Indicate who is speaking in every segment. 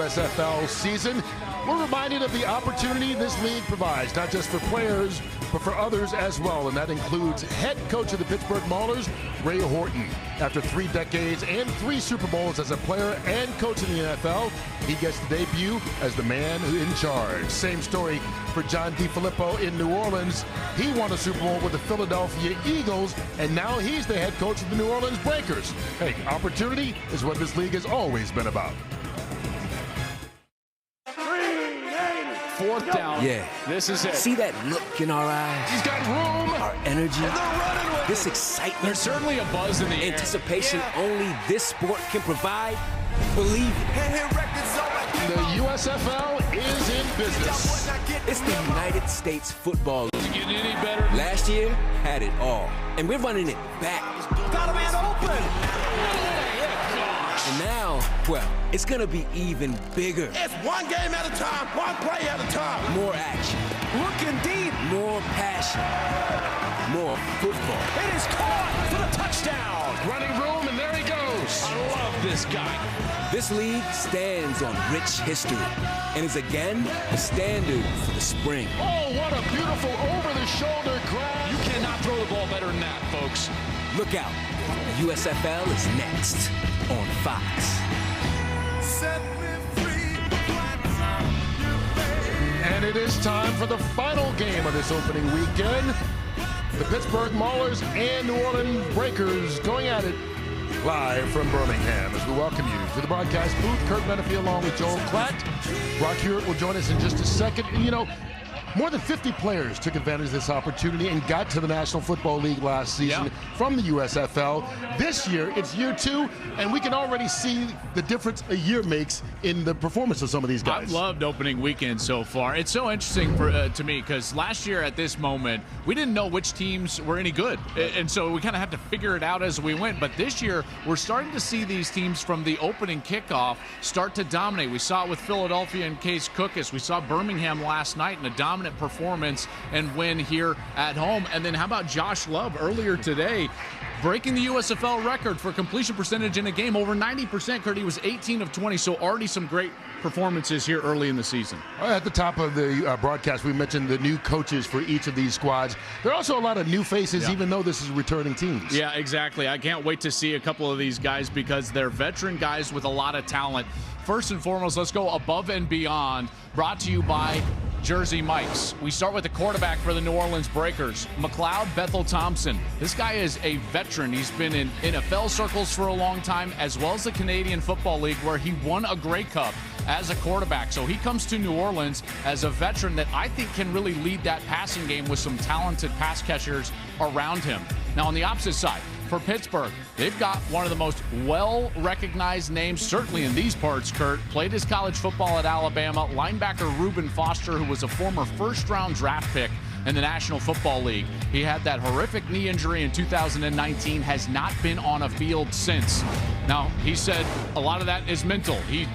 Speaker 1: USFL season. We're reminded of the opportunity this league provides, not just for players, but for others as well, and that includes head coach of the Pittsburgh Maulers, Ray Horton. After 3 decades and 3 Super Bowls as a player and coach in the NFL, he gets to debut as the man in charge. Same story for John DeFilippo in New Orleans. He won a Super Bowl with the Philadelphia Eagles, and now he's the head coach of the New Orleans Breakers. Hey, opportunity is what this league has always been about.
Speaker 2: 4th down.
Speaker 3: Yeah.
Speaker 2: This is it.
Speaker 3: See that look in our eyes?
Speaker 1: He's got room.
Speaker 3: Our energy.
Speaker 1: And they're running with
Speaker 3: this
Speaker 1: it.
Speaker 3: excitement.
Speaker 2: There's certainly a buzz in the air.
Speaker 3: Anticipation only this sport can provide. Believe it.
Speaker 1: The USFL is in business.
Speaker 3: It's the United States Football League.
Speaker 2: Doesn't get any better.
Speaker 3: Last year had it all, and we're running it back.
Speaker 4: Got a man open.
Speaker 3: And now, well, it's gonna be even bigger.
Speaker 4: It's one game at a time, one play at a time.
Speaker 3: More action.
Speaker 4: Looking deep.
Speaker 3: More passion. More football.
Speaker 4: It is caught for the touchdown.
Speaker 1: Running room, and there he goes.
Speaker 2: I love this guy.
Speaker 3: This league stands on rich history and is again the standard for the spring.
Speaker 1: Oh, what a beautiful over-the-shoulder grab.
Speaker 2: You cannot throw the ball better than that, folks.
Speaker 3: Look out. USFL is next on Fox.
Speaker 4: Set me free.
Speaker 1: And it is time for the final game of this opening weekend. The Pittsburgh Maulers and New Orleans Breakers going at it live from Birmingham as we welcome you to the broadcast booth. Kurt Menefee along with Joel Klatt. Brock Hewitt will join us in just a second. And, you know, more than 50 players took advantage of this opportunity and got to the National Football League last season from the USFL. This year, it's year 2, and we can already see the difference a year makes in the performance of some of these guys.
Speaker 2: I've loved opening weekend so far. It's so interesting to me because last year at this moment, we didn't know which teams were any good. And so we kind of had to figure it out as we went. But this year, we're starting to see these teams from the opening kickoff start to dominate. We saw it with Philadelphia and Case Cookus. We saw Birmingham last night in a dominant performance and win here at home. And then how about Josh Love earlier today breaking the USFL record for completion percentage in a game, over 90%. Kurt, he was 18 of 20, so already some great performances here early in the season.
Speaker 1: At the top of the broadcast, we mentioned the new coaches for each of these squads. There are also a lot of new faces, even though this is returning teams.
Speaker 2: Yeah, exactly. I can't wait to see a couple of these guys because they're veteran guys with a lot of talent. First and foremost, let's go above and beyond. Brought to you by Jersey Mike's. We start with the quarterback for the New Orleans Breakers, McLeod Bethel Thompson. This guy is a veteran. He's been in NFL circles for a long time, as well as the Canadian Football League, where he won a Grey Cup as a quarterback. So he comes to New Orleans as a veteran that I think can really lead that passing game with some talented pass catchers around him. Now on the opposite side, for Pittsburgh, they've got one of the most well-recognized names, certainly in these parts, Kurt. Played his college football at Alabama. Linebacker Reuben Foster, who was a former first-round draft pick in the National Football League. He had that horrific knee injury in 2019, has not been on a field since. Now, he said a lot of that is mental. He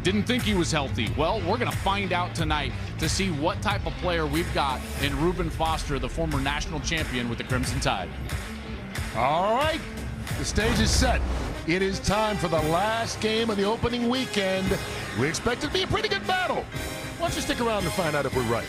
Speaker 2: didn't think he was healthy. Well, we're going to find out tonight to see what type of player we've got in Reuben Foster, the former national champion with the Crimson Tide.
Speaker 1: All right, the stage is set. It is time for the last game of the opening weekend. We expect it to be a pretty good battle. Why don't you stick around to find out if we're right?